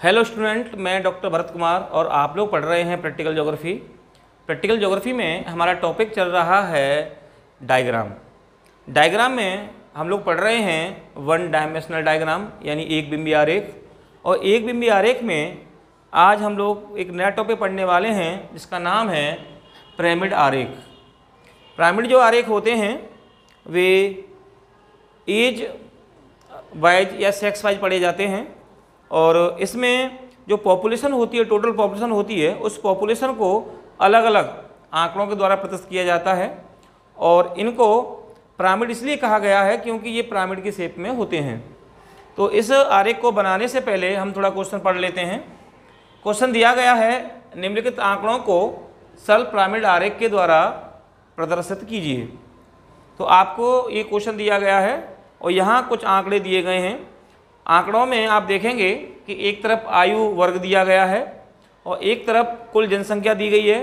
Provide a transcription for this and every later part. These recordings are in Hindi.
हेलो स्टूडेंट, मैं डॉक्टर भरत कुमार और आप लोग पढ़ रहे हैं प्रैक्टिकल ज्योग्राफी। प्रैक्टिकल ज्योग्राफी में हमारा टॉपिक चल रहा है डायग्राम। डायग्राम में हम लोग पढ़ रहे हैं वन डायमेंशनल डायग्राम यानी एक बिंबी आरेख। और एक बिंबी आरेख में आज हम लोग एक नया टॉपिक पढ़ने वाले हैं जिसका नाम है पिरामिड आरेख। पिरामिड जो आरेख होते हैं वे एज वाइज या सेक्स वाइज पढ़े जाते हैं और इसमें जो पॉपुलेशन होती है, टोटल पॉपुलेशन होती है, उस पॉपुलेशन को अलग अलग आंकड़ों के द्वारा प्रदर्शित किया जाता है। और इनको पिरामिड इसलिए कहा गया है क्योंकि ये पिरामिड की शेप में होते हैं। तो इस आरेख को बनाने से पहले हम थोड़ा क्वेश्चन पढ़ लेते हैं। क्वेश्चन दिया गया है, निम्नलिखित आंकड़ों को सरल पिरामिड आरेख के द्वारा प्रदर्शित कीजिए। तो आपको ये क्वेश्चन दिया गया है और यहाँ कुछ आंकड़े दिए गए हैं। आंकड़ों में आप देखेंगे कि एक तरफ आयु वर्ग दिया गया है और एक तरफ कुल जनसंख्या दी गई है।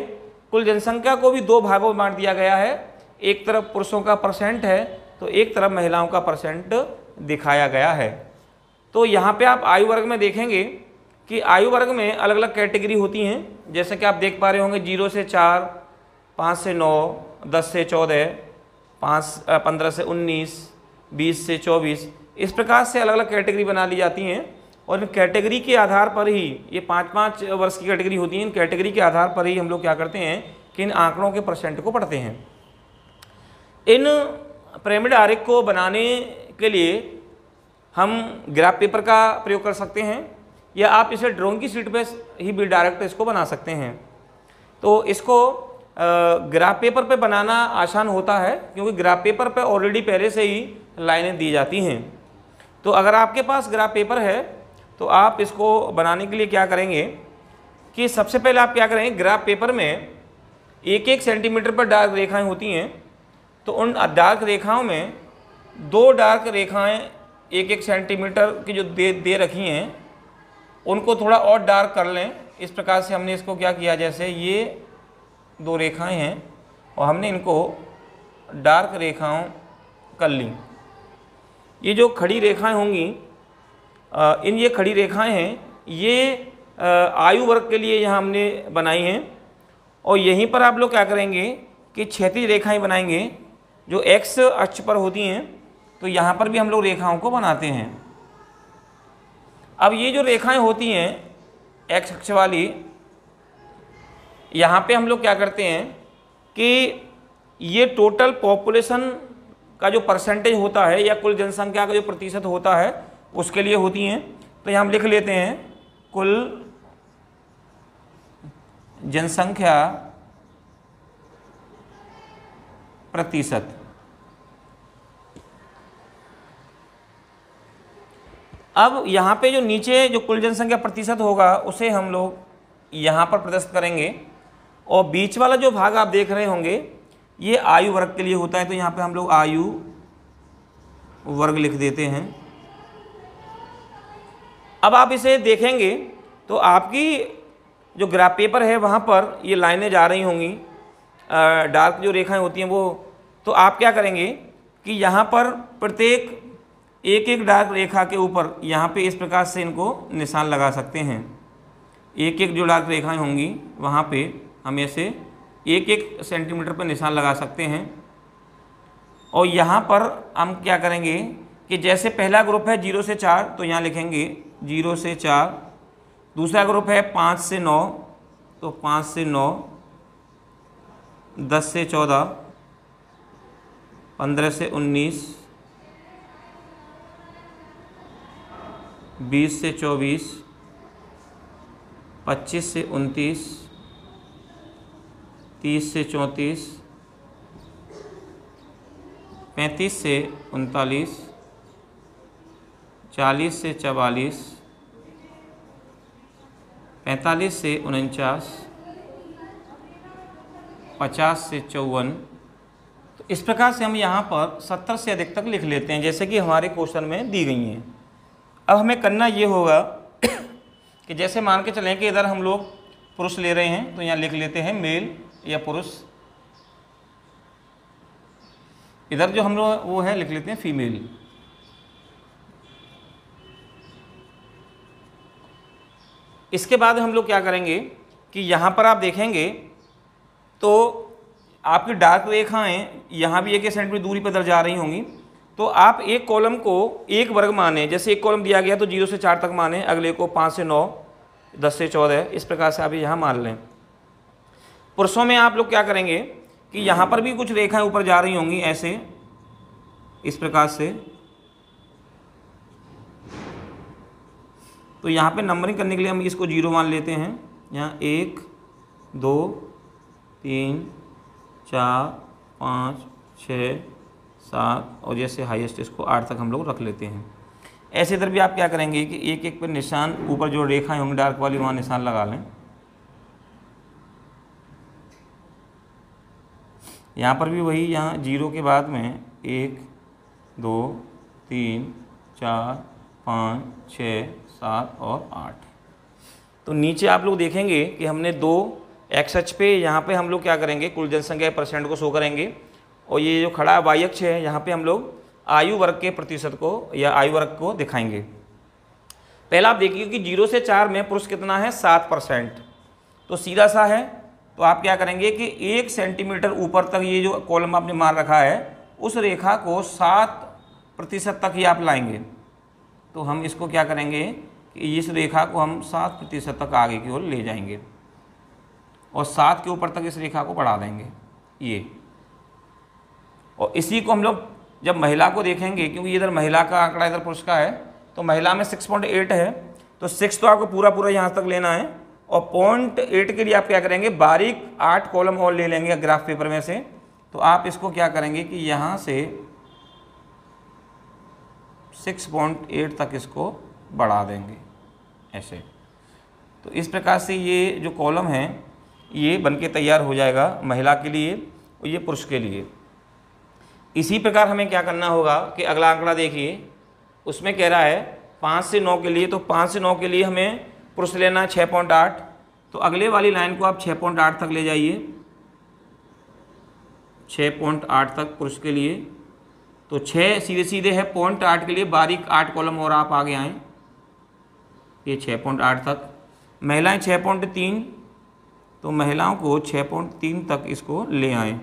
कुल जनसंख्या को भी दो भागों में बांट दिया गया है, एक तरफ पुरुषों का परसेंट है तो एक तरफ महिलाओं का परसेंट दिखाया गया है। तो यहाँ पे आप आयु वर्ग में देखेंगे कि आयु वर्ग में अलग अलग कैटेगरी होती हैं, जैसे कि आप देख पा रहे होंगे 0 से 4, 5 से 9, 10 से 14, 15 से 19, 20 से 24, इस प्रकार से अलग अलग कैटेगरी बना ली जाती हैं। और इन कैटेगरी के आधार पर ही, ये 5-5 वर्ष की कैटेगरी होती हैं, इन कैटेगरी के आधार पर ही हम लोग क्या करते हैं कि इन आंकड़ों के परसेंट को पढ़ते हैं। इन पिरामिड आरेख को बनाने के लिए हम ग्राफ पेपर का प्रयोग कर सकते हैं या आप इसे ड्राइंग की शीट पे ही भी डायरेक्ट इसको बना सकते हैं। तो इसको ग्राफ पेपर पे बनाना आसान होता है क्योंकि ग्राफ पेपर पे ऑलरेडी पहले से ही लाइनें दी जाती हैं। तो अगर आपके पास ग्राफ पेपर है तो आप इसको बनाने के लिए क्या करेंगे कि सबसे पहले आप क्या करेंगे, ग्राफ पेपर में 1-1 सेंटीमीटर पर डार्क रेखाएं होती हैं। तो उन डार्क रेखाओं में दो डार्क रेखाएं 1-1 सेंटीमीटर की जो दे रखी हैं उनको थोड़ा और डार्क कर लें। इस प्रकार से हमने इसको क्या किया, जैसे ये दो रेखाएं हैं और हमने इनको डार्क रेखाओं कर ली। ये जो खड़ी रेखाएं होंगी, ये खड़ी रेखाएं हैं, ये आयु वर्ग के लिए यहाँ हमने बनाई हैं। और यहीं पर आप लोग क्या करेंगे कि क्षैतिज रेखाएं बनाएंगे जो एक्स अक्ष पर होती हैं। तो यहाँ पर भी हम लोग रेखाओं को बनाते हैं। अब ये जो रेखाएं होती हैं एक्स अक्ष वाली, यहाँ पे हम लोग क्या करते हैं कि ये टोटल पॉपुलेशन का जो परसेंटेज होता है या कुल जनसंख्या का जो प्रतिशत होता है उसके लिए होती हैं। तो यहाँ हम लिख लेते हैं कुल जनसंख्या प्रतिशत। अब यहाँ पे जो नीचे जो कुल जनसंख्या प्रतिशत होगा उसे हम लोग यहाँ पर प्रदर्शित करेंगे और बीच वाला जो भाग आप देख रहे होंगे ये आयु वर्ग के लिए होता है। तो यहाँ पे हम लोग आयु वर्ग लिख देते हैं। अब आप इसे देखेंगे तो आपकी जो ग्राफ पेपर है वहाँ पर ये लाइनें जा रही होंगी, डार्क जो रेखाएं होती हैं वो। तो आप क्या करेंगे कि यहाँ पर प्रत्येक एक डार्क रेखा के ऊपर यहाँ पे इस प्रकार से इनको निशान लगा सकते हैं। एक जो डार्क रेखाएं होंगी वहाँ पे हम ऐसे 1-1 सेंटीमीटर पर निशान लगा सकते हैं। और यहाँ पर हम क्या करेंगे कि जैसे पहला ग्रुप है 0 से 4 तो यहाँ लिखेंगे 0 से 4, दूसरा ग्रुप है 5 से 9 तो 5 से 9, 10 से 14, 15 से 19, 20 से 24, 25 से 29, 30 से 34, 35 से 39, 40 से 44, 45 से 49, 50 से 54। तो इस प्रकार से हम यहाँ पर 70 से अधिक तक लिख लेते हैं जैसे कि हमारे क्वेश्चन में दी गई हैं। अब हमें करना ये होगा कि जैसे मान के चलें कि इधर हम लोग पुरुष ले रहे हैं तो यहाँ लिख लेते हैं मेल या पुरुष। इधर जो हम लोग वो है लिख लेते हैं फीमेल। इसके बाद हम लोग क्या करेंगे कि यहाँ पर आप देखेंगे तो आपकी डार्क रेखाएं यहाँ भी 1 सेंटीमीटर दूरी पर दर्जा रही होंगी। तो आप एक कॉलम को एक वर्ग माने, जैसे एक कॉलम दिया गया तो 0 से 4 तक माने, अगले को 5 से 9, 10 से 14, इस प्रकार से आप यहाँ मान लें। पुरुषों में आप लोग क्या करेंगे कि यहाँ पर भी कुछ रेखाएं ऊपर जा रही होंगी ऐसे, इस प्रकार से। तो यहाँ पे नंबरिंग करने के लिए हम इसको 0 मान लेते हैं। यहाँ 1 2 3 4 5 6 7 और जैसे हाईएस्ट इसको 8 तक हम लोग रख लेते हैं। ऐसे इधर भी आप क्या करेंगे कि एक एक पर निशान, ऊपर जो रेखाएं होंगी डार्क वाली वहाँ निशान लगा लें। यहाँ पर भी वही, यहाँ 0 के बाद में 1 2 3 4 5 6 7 और 8। तो नीचे आप लोग देखेंगे कि हमने 2 एक्स अक्ष पे, यहाँ पे हम लोग क्या करेंगे कुल जनसंख्या % को शो करेंगे, और ये जो खड़ा वाई अक्ष है यहाँ पे हम लोग आयु वर्ग के प्रतिशत को या आयु वर्ग को दिखाएंगे। पहला आप देखिए कि 0 से 4 में पुरुष कितना है 7%। तो सीधा सा है, तो आप क्या करेंगे कि 1 सेंटीमीटर ऊपर तक ये जो कॉलम आपने मार रखा है उस रेखा को 7% तक ही आप लाएंगे। तो हम इसको क्या करेंगे कि इस रेखा को हम 7% तक आगे की ओर ले जाएंगे और 7 के ऊपर तक इस रेखा को बढ़ा देंगे ये। और इसी को हम लोग जब महिला को देखेंगे, क्योंकि इधर महिला का आंकड़ा इधर पुरुष का है, तो महिला में 6.8 है, तो 6 तो आपको पूरा पूरा यहाँ तक लेना है, और 0.8 के लिए आप क्या करेंगे बारीक 8 कॉलम और ले लेंगे ग्राफ पेपर में से। तो आप इसको क्या करेंगे कि यहाँ से 6.8 तक इसको बढ़ा देंगे ऐसे। तो इस प्रकार से ये जो कॉलम है ये बनके तैयार हो जाएगा महिला के लिए और ये पुरुष के लिए। इसी प्रकार हमें क्या करना होगा कि अगला आंकड़ा देखिए, उसमें कह रहा है 5 से 9 के लिए। तो 5 से 9 के लिए हमें पुरुष लेना है 6.8। तो अगले वाली लाइन को आप 6.8 तक ले जाइए, 6.8 तक पुरुष के लिए। तो 6 सीधे सीधे है, 0.8 के लिए बारीक 8 कॉलम और आप आगे आएँ, ये 6.8 तक। महिलाएं 6.3, तो महिलाओं को 6.3 तक इसको ले आएँ।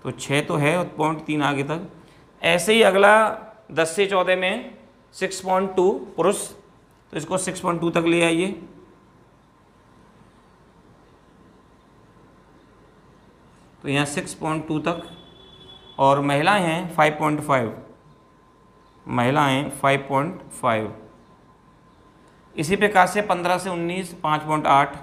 तो 6 तो है और 0.3 आगे तक। ऐसे ही अगला 10 से 14 में 6.2 पुरुष, तो इसको 6.2 तक ले आइए। तो यहाँ 6.2 तक। और महिलाएं हैं 5.5, महिलाएं 5.5। इसी प्रकार से 15 से 19 5.8।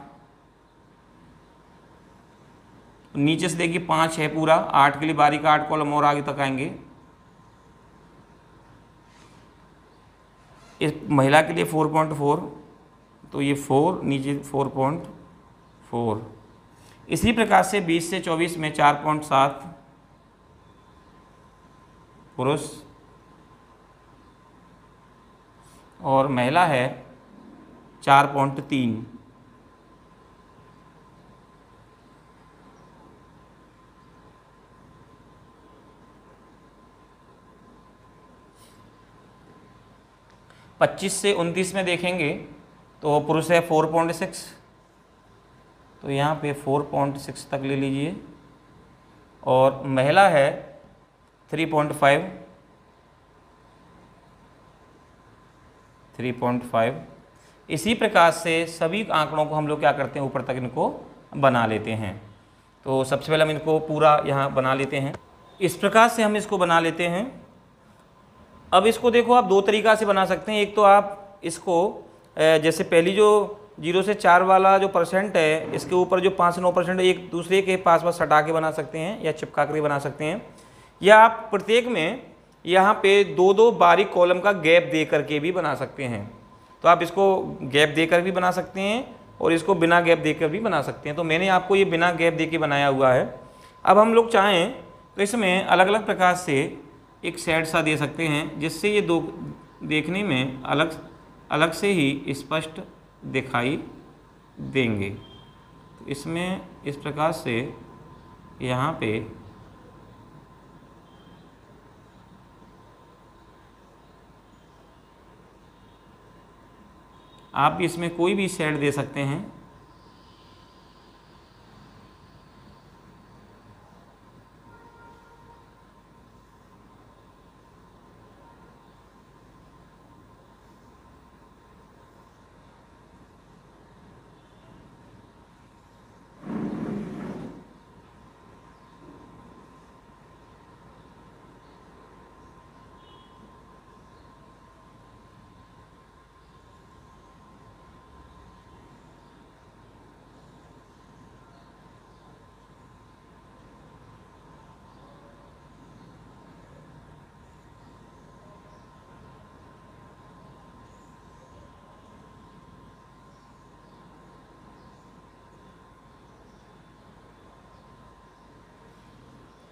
नीचे से देखिए 5 है पूरा, 8 के लिए बारीक 8 कॉलम और आगे तक आएंगे। इस महिला के लिए 4.4, तो ये 4 नीचे 4.4। इसी प्रकार से 20 से 24 में 4.7 पुरुष और महिला है 4.3। पच्चीस से 29 में देखेंगे तो पुरुष है 4.6, तो यहाँ पे 4.6 तक ले लीजिए। और महिला है 3.5। इसी प्रकार से सभी आंकड़ों को हम लोग क्या करते हैं ऊपर तक इनको बना लेते हैं। तो सबसे पहले हम इनको पूरा यहाँ बना लेते हैं। इस प्रकार से हम इसको बना लेते हैं। अब इसको देखो आप 2 तरीक़ा से बना सकते हैं। एक तो आप इसको जैसे पहली जो 0 से 4 वाला जो % है इसके ऊपर जो 5 से 9% एक दूसरे के पास सटा के बना सकते हैं या चिपका कर बना सकते हैं, या आप प्रत्येक में यहाँ पे 2-2 बारीक कॉलम का गैप दे करके भी बना सकते हैं। तो आप इसको गैप देकर भी बना सकते हैं और इसको बिना गैप देकर भी बना सकते हैं। तो मैंने आपको ये बिना गैप दे के बनाया हुआ है। अब हम लोग चाहें तो इसमें अलग अलग प्रकार से एक शेड सा दे सकते हैं जिससे ये 2 देखने में अलग से ही स्पष्ट दिखाई देंगे। तो इसमें इस प्रकार से यहाँ पे आप भी इसमें कोई भी शेड दे सकते हैं।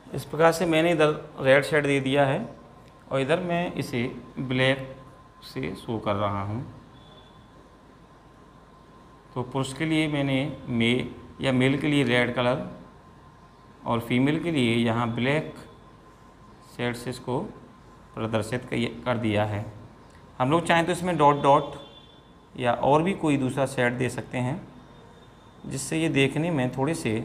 इस प्रकार से मैंने इधर रेड शेड दे दिया है और इधर मैं इसे ब्लैक से शो कर रहा हूँ। तो पुरुष के लिए मैंने मेल के लिए रेड कलर और फीमेल के लिए यहाँ ब्लैक शेड से इसको प्रदर्शित कर दिया है। हम लोग चाहें तो इसमें डॉट डॉट या और भी कोई दूसरा शेड दे सकते हैं, जिससे ये देखने में थोड़े से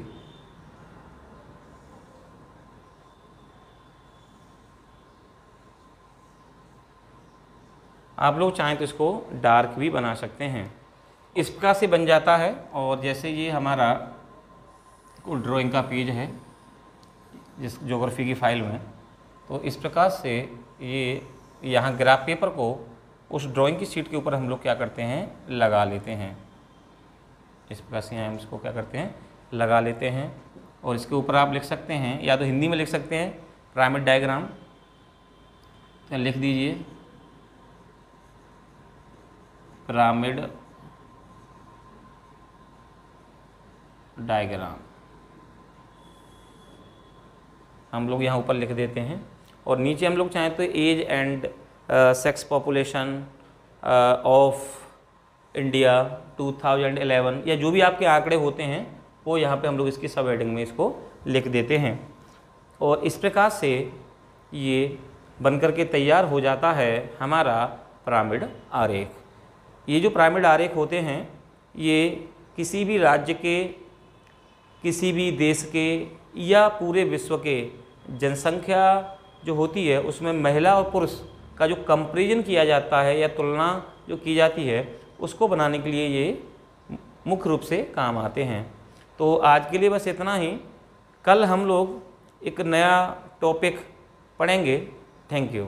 आप लोग चाहें तो इसको डार्क भी बना सकते हैं। इस प्रकार से बन जाता है। और जैसे ये हमारा ड्राइंग का पेज है जिस ज्योग्राफी की फाइल में, तो इस प्रकार से ये यहाँ ग्राफ पेपर को उस ड्राइंग की शीट के ऊपर हम लोग क्या करते हैं, लगा लेते हैं। इस प्रकार से हम इसको क्या करते हैं, लगा लेते हैं। और इसके ऊपर आप लिख सकते हैं, या तो हिंदी में लिख सकते हैं पिरामिड डायग्राम, तो लिख दीजिए पिरामिड डायग्राम, हम लोग यहाँ ऊपर लिख देते हैं। और नीचे हम लोग चाहें तो age and sex population of India 2011 या जो भी आपके आंकड़े होते हैं वो यहाँ पे हम लोग इसकी सब हेडिंग में इसको लिख देते हैं। और इस प्रकार से ये बनकर के तैयार हो जाता है हमारा पिरामिड आरेख। ये जो पिरामिड आरेख होते हैं ये किसी भी राज्य के, किसी भी देश के या पूरे विश्व के जनसंख्या जो होती है उसमें महिला और पुरुष का जो कंपैरिजन किया जाता है या तुलना जो की जाती है उसको बनाने के लिए ये मुख्य रूप से काम आते हैं। तो आज के लिए बस इतना ही। कल हम लोग एक नया टॉपिक पढ़ेंगे। Thank you.